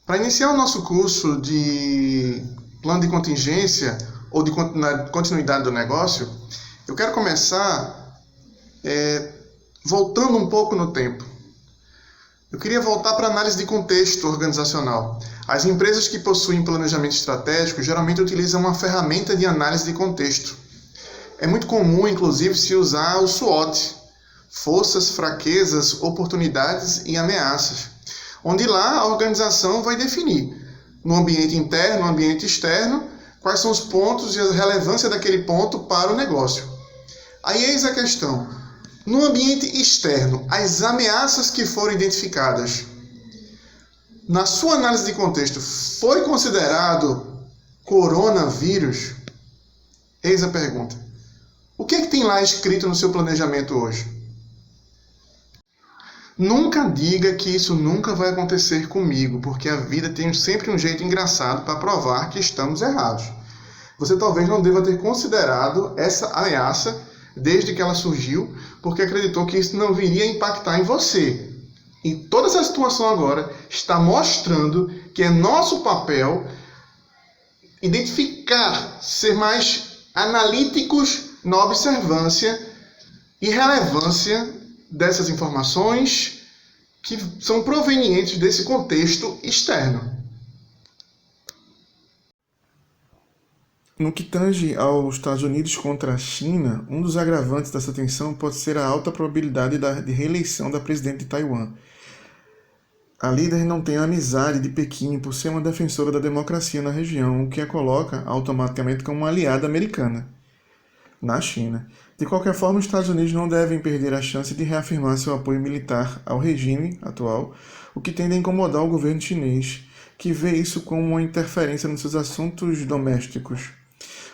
Para iniciar o nosso curso de plano de contingência ou de continuidade do negócio, eu quero começar voltando um pouco no tempo. Eu queria voltar para a análise de contexto organizacional. As empresas que possuem planejamento estratégico geralmente utilizam uma ferramenta de análise de contexto. É muito comum, inclusive, se usar o SWOT, forças, fraquezas, oportunidades e ameaças, onde lá a organização vai definir, no ambiente interno, no ambiente externo, quais são os pontos e a relevância daquele ponto para o negócio. Aí eis a questão. No ambiente externo, as ameaças que foram identificadas, na sua análise de contexto, foi considerado coronavírus? Eis a pergunta. O que é que tem lá escrito no seu planejamento hoje? Nunca diga que isso nunca vai acontecer comigo, porque a vida tem sempre um jeito engraçado para provar que estamos errados. Você talvez não deva ter considerado essa ameaça desde que ela surgiu, porque acreditou que isso não viria impactar em você. E toda essa situação agora está mostrando que é nosso papel identificar, ser mais analíticos na observância e relevância dessas informações que são provenientes desse contexto externo. No que tange aos Estados Unidos contra a China, um dos agravantes dessa tensão pode ser a alta probabilidade de reeleição da presidente de Taiwan. A líder não tem a amizade de Pequim por ser uma defensora da democracia na região, o que a coloca automaticamente como uma aliada americana na China. De qualquer forma, os Estados Unidos não devem perder a chance de reafirmar seu apoio militar ao regime atual, o que tende a incomodar o governo chinês, que vê isso como uma interferência nos seus assuntos domésticos.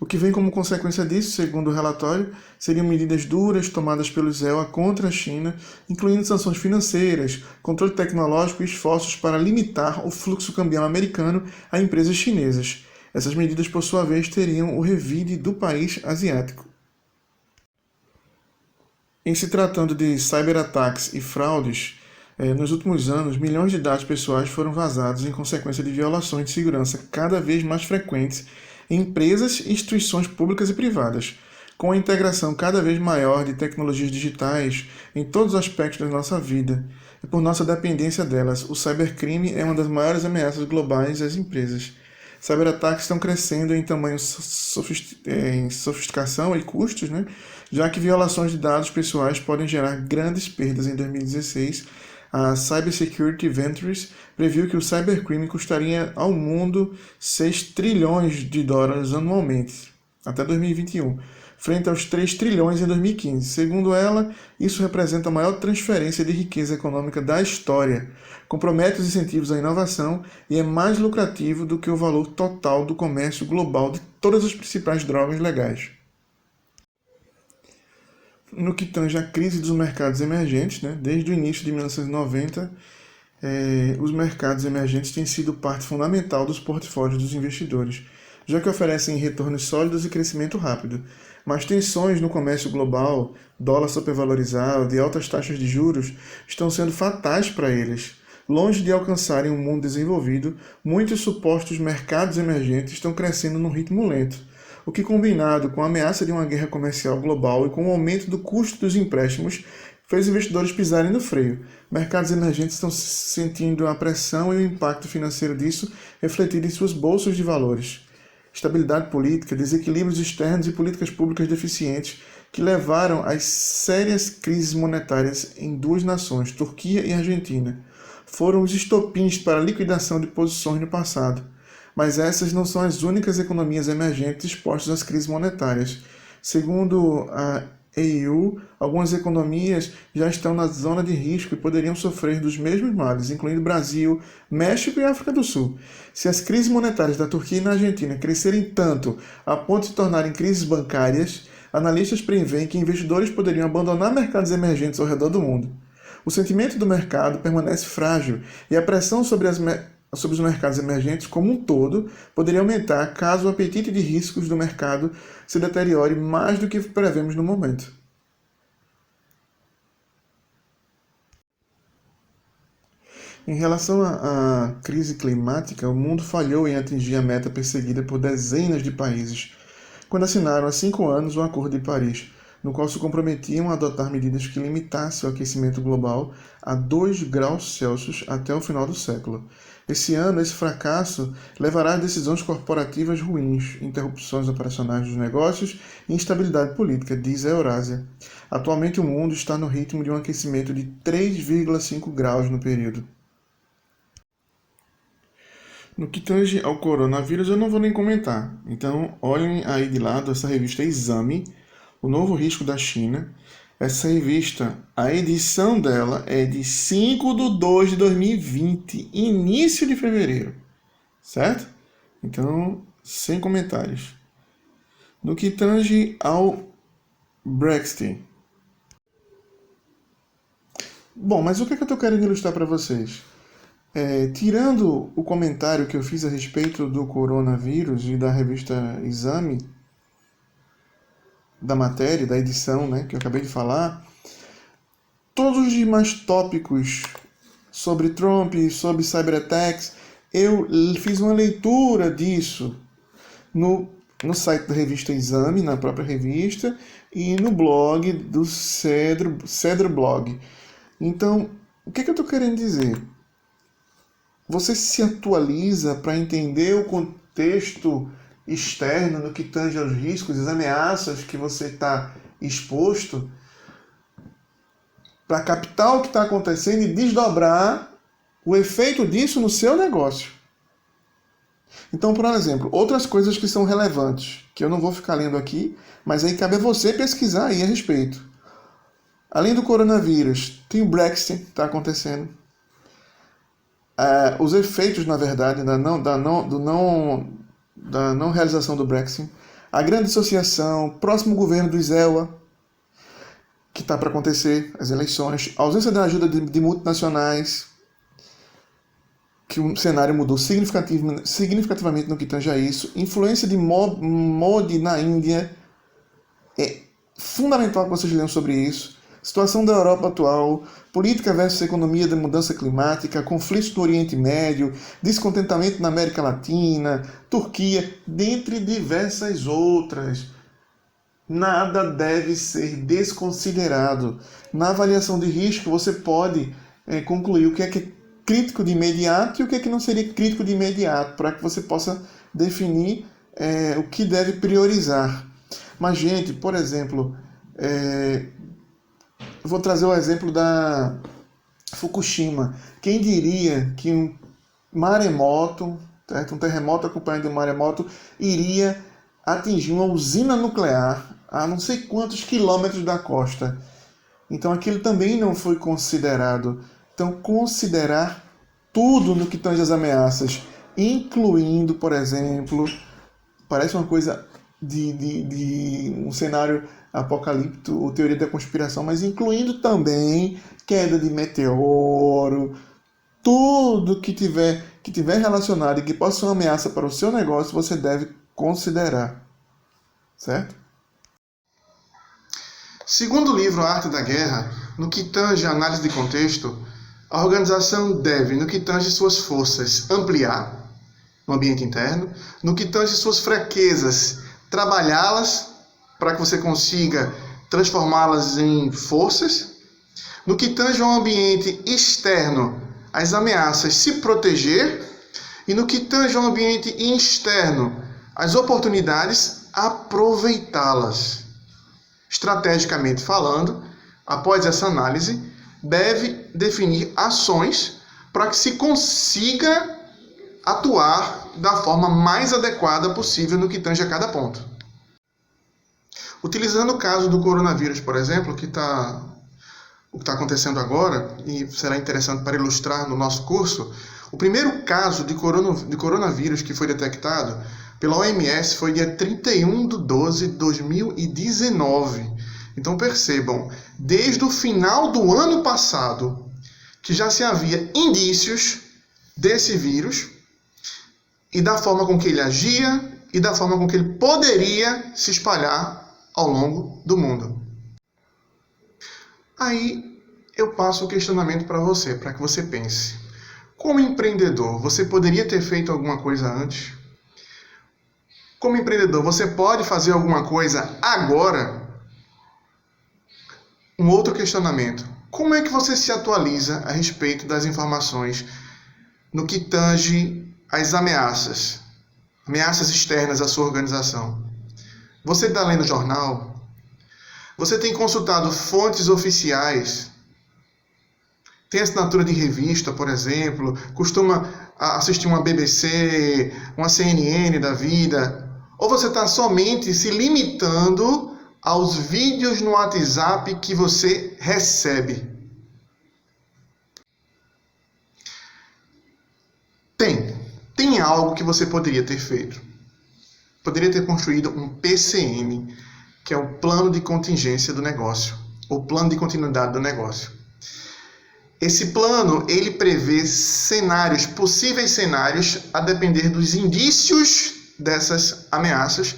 O que vem como consequência disso, segundo o relatório, seriam medidas duras tomadas pelo ZEA contra a China, incluindo sanções financeiras, controle tecnológico e esforços para limitar o fluxo cambial americano a empresas chinesas. Essas medidas, por sua vez, teriam o revide do país asiático. Em se tratando de cyberataques e fraudes, nos últimos anos, milhões de dados pessoais foram vazados em consequência de violações de segurança cada vez mais frequentes em empresas e instituições públicas e privadas, com a integração cada vez maior de tecnologias digitais em todos os aspectos da nossa vida e por nossa dependência delas. O cybercrime é uma das maiores ameaças globais às empresas. Cyberataques estão crescendo em tamanho, em sofisticação e custos, né? Já que violações de dados pessoais podem gerar grandes perdas. Em 2016, a Cybersecurity Ventures previu que o cybercrime custaria ao mundo 6 trilhões de dólares anualmente, até 2021, frente aos 3 trilhões em 2015. Segundo ela, isso representa a maior transferência de riqueza econômica da história, compromete os incentivos à inovação e é mais lucrativo do que o valor total do comércio global de todas as principais drogas legais. No que tange à crise dos mercados emergentes, né, desde o início de 1990, os mercados emergentes têm sido parte fundamental dos portfólios dos investidores, já que oferecem retornos sólidos e crescimento rápido. Mas tensões no comércio global, dólar supervalorizado e altas taxas de juros estão sendo fatais para eles. Longe de alcançarem um mundo desenvolvido, muitos supostos mercados emergentes estão crescendo num ritmo lento, o que, combinado com a ameaça de uma guerra comercial global e com o aumento do custo dos empréstimos, fez investidores pisarem no freio. Mercados emergentes estão sentindo a pressão e o impacto financeiro disso refletido em suas bolsas de valores. Estabilidade política, desequilíbrios externos e políticas públicas deficientes que levaram às sérias crises monetárias em duas nações, Turquia e Argentina, foram os estopins para a liquidação de posições no passado. Mas essas não são as únicas economias emergentes expostas às crises monetárias. Segundo a EU, algumas economias já estão na zona de risco e poderiam sofrer dos mesmos males, incluindo Brasil, México e África do Sul. Se as crises monetárias da Turquia e na Argentina crescerem tanto a ponto de se tornarem crises bancárias, analistas preveem que investidores poderiam abandonar mercados emergentes ao redor do mundo. O sentimento do mercado permanece frágil e a pressão sobre os mercados emergentes como um todo poderia aumentar caso o apetite de riscos do mercado se deteriore mais do que prevemos no momento. Em relação à crise climática, o mundo falhou em atingir a meta perseguida por dezenas de países, quando assinaram há 5 anos o Acordo de Paris, no qual se comprometiam a adotar medidas que limitassem o aquecimento global a 2 graus Celsius até o final do século. Esse ano, esse fracasso levará a decisões corporativas ruins, interrupções operacionais dos negócios e instabilidade política, diz a Eurásia. Atualmente, o mundo está no ritmo de um aquecimento de 3,5 graus no período. No que tange ao coronavírus, eu não vou nem comentar. Então, olhem aí de lado essa revista Exame, o novo risco da China. Essa revista, a edição dela é de 5/2/2020, início de fevereiro, certo? Então, sem comentários. No que tange ao Brexit. Bom, mas o que eu estou querendo ilustrar para vocês? Tirando o comentário que eu fiz a respeito do coronavírus e da revista Exame, da matéria, da edição, né, que eu acabei de falar, todos os demais tópicos sobre Trump, sobre cyberattacks, eu fiz uma leitura disso no site da revista Exame, na própria revista, e no blog do Cedro Blog. Então, o que eu estou querendo dizer? Você se atualiza para entender o contexto externo no que tange aos riscos, as ameaças que você está exposto, para captar o que está acontecendo e desdobrar o efeito disso no seu negócio. Então, por exemplo, outras coisas que são relevantes, que eu não vou ficar lendo aqui, mas aí cabe a você pesquisar aí a respeito. Além do coronavírus, tem o Brexit que está acontecendo. Os efeitos, na verdade, da não realização do Brexit, a grande associação, próximo governo do ISEWA, que está para acontecer, as eleições, a ausência da ajuda de multinacionais, que o cenário mudou significativamente no que tange a isso, influência de Modi na Índia, é fundamental que vocês leiam sobre isso, situação da Europa atual, política versus economia da mudança climática, conflitos no Oriente Médio, descontentamento na América Latina, Turquia, dentre diversas outras. Nada deve ser desconsiderado. Na avaliação de risco, você pode concluir o que é crítico de imediato e o que é que não seria crítico de imediato, para que você possa definir o que deve priorizar. Mas, gente, por exemplo, eu vou trazer o exemplo da Fukushima. Quem diria que um maremoto, certo? Um terremoto acompanhado de um maremoto, iria atingir uma usina nuclear a não sei quantos quilômetros da costa. Então aquilo também não foi considerado. Então considerar tudo no que tange as ameaças, incluindo, por exemplo, parece uma coisa de um cenário apocalíptico ou teoria da conspiração, mas incluindo também queda de meteoro, tudo que tiver relacionado e que possa ser uma ameaça para o seu negócio, você deve considerar. Certo? Segundo o livro A Arte da Guerra, no que tange a análise de contexto, a organização deve, no que tange suas forças, ampliar no ambiente interno, no que tange suas fraquezas, trabalhá-las para que você consiga transformá-las em forças, no que tange ao ambiente externo, as ameaças, se proteger, e no que tange ao ambiente externo, as oportunidades, aproveitá-las. Estrategicamente falando, após essa análise, deve definir ações para que se consiga atuar da forma mais adequada possível no que tange a cada ponto. Utilizando o caso do coronavírus, por exemplo, o que está acontecendo agora, e será interessante para ilustrar no nosso curso, o primeiro caso de coronavírus que foi detectado pela OMS foi dia 31/12/2019. Então percebam, desde o final do ano passado, que já se havia indícios desse vírus e da forma com que ele agia e da forma com que ele poderia se espalhar ao longo do mundo. Aí eu passo o questionamento para você, para que você pense. Como empreendedor, você poderia ter feito alguma coisa antes? Como empreendedor, você pode fazer alguma coisa agora? Um outro questionamento. Como é que você se atualiza a respeito das informações no que tange às ameaças externas à sua organização? Você está lendo jornal? Você tem consultado fontes oficiais? Tem assinatura de revista, por exemplo? Costuma assistir uma BBC, uma CNN da vida? Ou você está somente se limitando aos vídeos no WhatsApp que você recebe? Tem algo que você poderia ter feito. Poderia ter construído um PCN, que é o plano de contingência do negócio, ou plano de continuidade do negócio. Esse plano, ele prevê cenários, possíveis cenários, a depender dos indícios dessas ameaças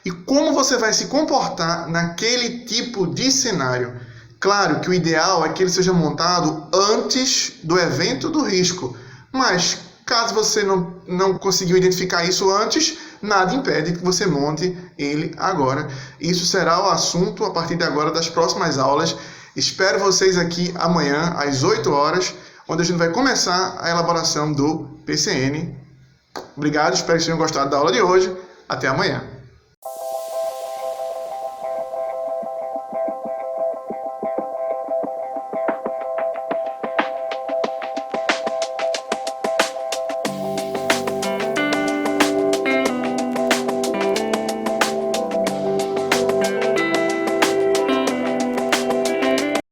e como você vai se comportar naquele tipo de cenário. Claro que o ideal é que ele seja montado antes do evento do risco, mas caso você não conseguiu identificar isso antes, nada impede que você monte ele agora. Isso será o assunto a partir de agora das próximas aulas. Espero vocês aqui amanhã às 8 horas, onde a gente vai começar a elaboração do PCN. Obrigado, espero que tenham gostado da aula de hoje. Até amanhã.